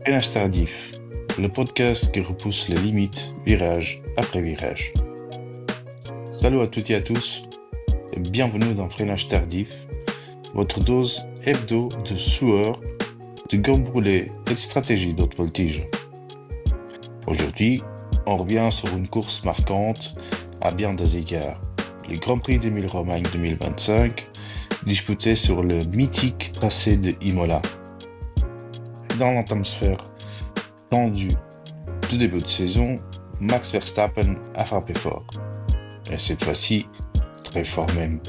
Freinage tardif, le podcast qui repousse les limites, virage après virage. Salut à toutes et à tous, et bienvenue dans Freinage tardif, votre dose hebdo de sueur, de gomme brûlée et de stratégie d'haute voltige. Aujourd'hui, on revient sur une course marquante à bien des égards, le Grand Prix d'Émile-Romagne 2025, disputé sur le mythique tracé de Imola. Dans l'atmosphère tendue du début de saison, Max Verstappen a frappé fort. Et cette fois-ci, très fort même.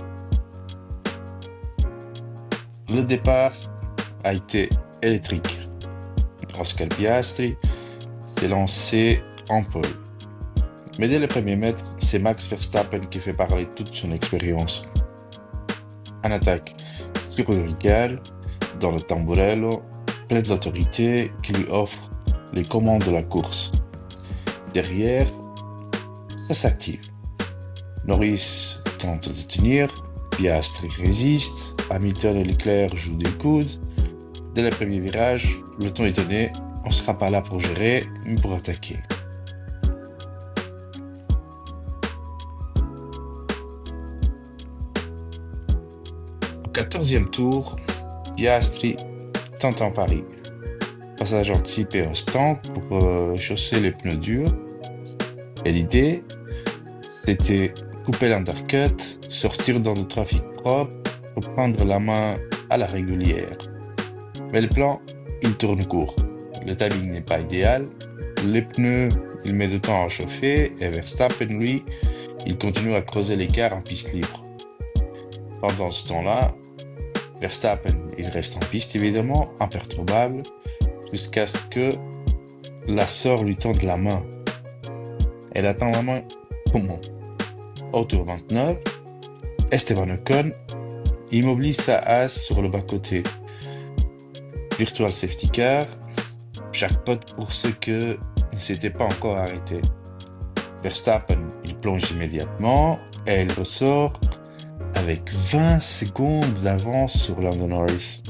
Le départ a été électrique. Oscar Piastri s'est lancé en pole. Mais dès les premiers mètres, c'est Max Verstappen qui fait parler toute son expérience. En attaque chirurgicale, dans le tamburello, plein d'autorité qui lui offre les commandes de la course. Derrière, ça s'active. Norris tente de tenir, Piastri résiste, Hamilton et Leclerc jouent des coudes. Dès le premier virage, le temps est donné, on ne sera pas là pour gérer, mais pour attaquer. Au 14e tour, Piastri tente un pari. Passage anticipé au stand pour chausser les pneus durs. Et l'idée, c'était couper l'undercut, sortir dans le trafic propre pour prendre la main à la régulière. Mais le plan, il tourne court. Le timing n'est pas idéal. Les pneus, il met du temps à chauffer et Verstappen, lui, il continue à creuser l'écart en piste libre. Pendant ce temps-là, Verstappen, il reste en piste évidemment, imperturbable, jusqu'à ce que la sœur lui tende la main. Elle attend la main comment? Au tour 29, Esteban Ocon immobilise sa as sur le bas-côté. Virtual safety car, jackpot pour ceux qui ne s'étaient pas encore arrêtés. Verstappen, il plonge immédiatement et il ressort avec 20 secondes d'avance sur Lando Norris.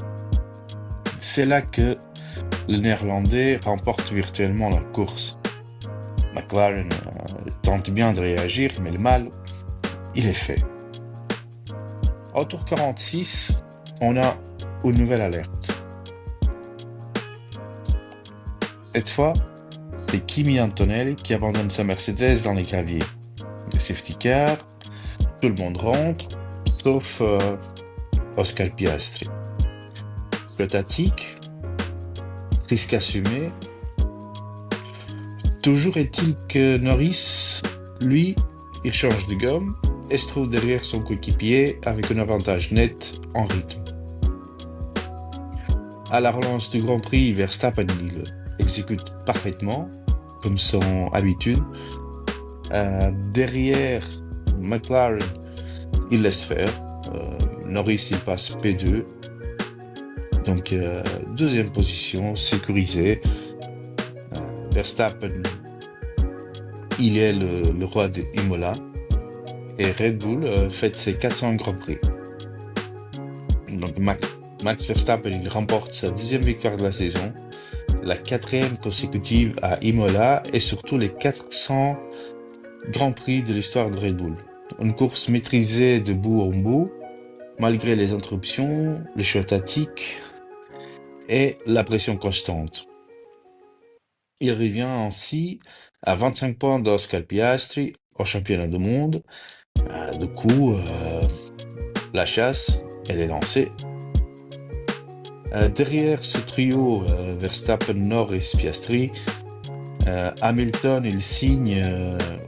C'est là que le Néerlandais remporte virtuellement la course. McLaren tente bien de réagir, mais le mal, il est fait. Au tour 46, on a une nouvelle alerte. Cette fois, c'est Kimi Antonelli qui abandonne sa Mercedes dans les graviers. Le safety car, tout le monde rentre, sauf Oscar Piastri. Statique, risque assumé. Toujours est-il que Norris, lui, il change de gomme et se trouve derrière son coéquipier avec un avantage net en rythme. À la relance du Grand Prix, Verstappen il exécute parfaitement, comme son habitude. Derrière McLaren, il laisse faire. Norris, il passe P2. Donc, deuxième position, sécurisée. Verstappen, il est le roi de Imola. Et Red Bull fête ses 400 Grands Prix. Donc, Max Verstappen, il remporte sa deuxième victoire de la saison, la 4e consécutive à Imola et surtout les 400 Grands Prix de l'histoire de Red Bull. Une course maîtrisée de bout en bout, malgré les interruptions, les choix tactiques et la pression constante. Il revient ainsi à 25 points d'Oscar Piastri au championnat du monde. Du coup, la chasse, elle est lancée. Derrière ce trio, Verstappen, Norris, Piastri, Hamilton, il signe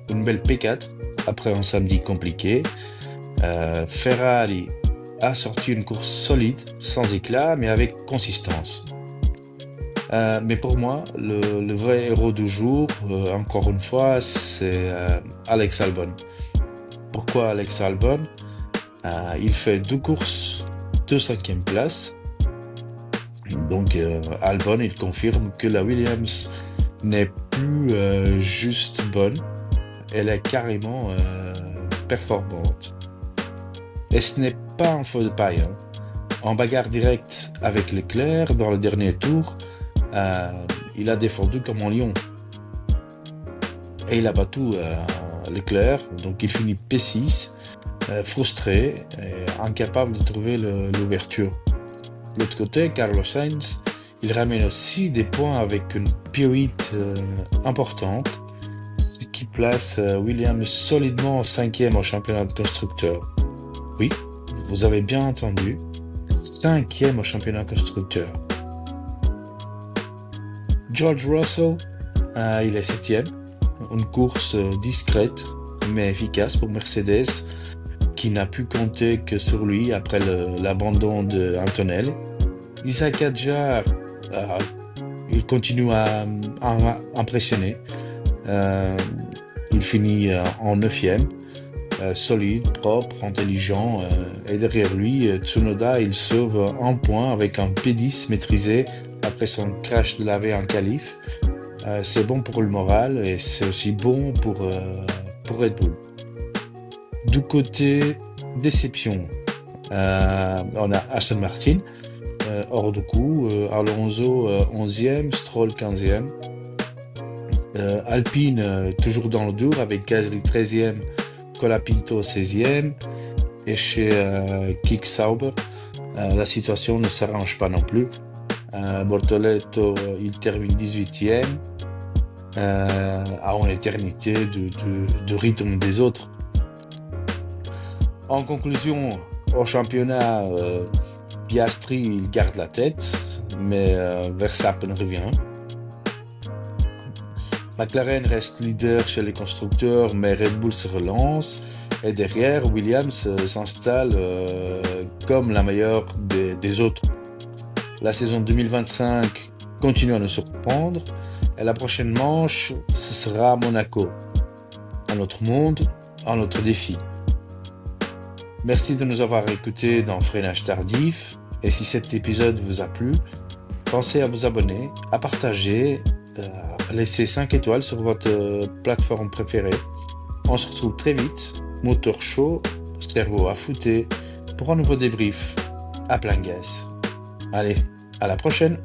une belle P4 après un samedi compliqué. Ferrari a sorti une course solide, sans éclat, mais avec consistance. Mais pour moi, le vrai héros du jour, encore une fois, c'est Alex Albon. Pourquoi Alex Albon? Il fait 2 courses de 5e place. Donc Albon, il confirme que la Williams n'est plus juste bonne, elle est carrément performante. Et ce n'est pas un feu de paille. En bagarre directe avec Leclerc dans le dernier tour, il a défendu comme un lion. Et il a battu Leclerc, donc il finit P6, frustré et incapable de trouver l'ouverture. De l'autre côté, Carlos Sainz, il ramène aussi des points avec une P8 importante, ce qui place Williams solidement 5e au championnat de constructeurs. Oui, vous avez bien entendu, 5e au championnat constructeur. George Russell, il est 7e. Une course discrète mais efficace pour Mercedes, qui n'a pu compter que sur lui après l'abandon d'Antonelli. Isaac Hadjar, il continue à impressionner. Il finit en 9e. Solide, propre, intelligent, et derrière lui, Tsunoda, il sauve un point avec un P10 maîtrisé après son crash de la veille en qualif. C'est bon pour le moral et c'est aussi bon pour Red Bull. Du côté déception, on a Aston Martin, hors du coup, Alonso 11e, Stroll 15e, Alpine toujours dans le dur avec Gasly 13e, Colapinto 16e, et chez Kick Sauber, la situation ne s'arrange pas non plus. Bortoletto, il termine 18e, à une éternité de rythme des autres. En conclusion, au championnat, Piastri, il garde la tête, mais Verstappen revient. McLaren reste leader chez les constructeurs, mais Red Bull se relance. Et derrière, Williams s'installe comme la meilleure des autres. La saison 2025 continue à nous surprendre. Et la prochaine manche, ce sera Monaco. Un autre monde, un autre défi. Merci de nous avoir écoutés dans Freinage Tardif. Et si cet épisode vous a plu, pensez à vous abonner, à partager, à laisser 5 étoiles sur votre plateforme préférée. On se retrouve très vite, moteur chaud, cerveau affûté, pour un nouveau débrief à plein gaz. Allez, à la prochaine!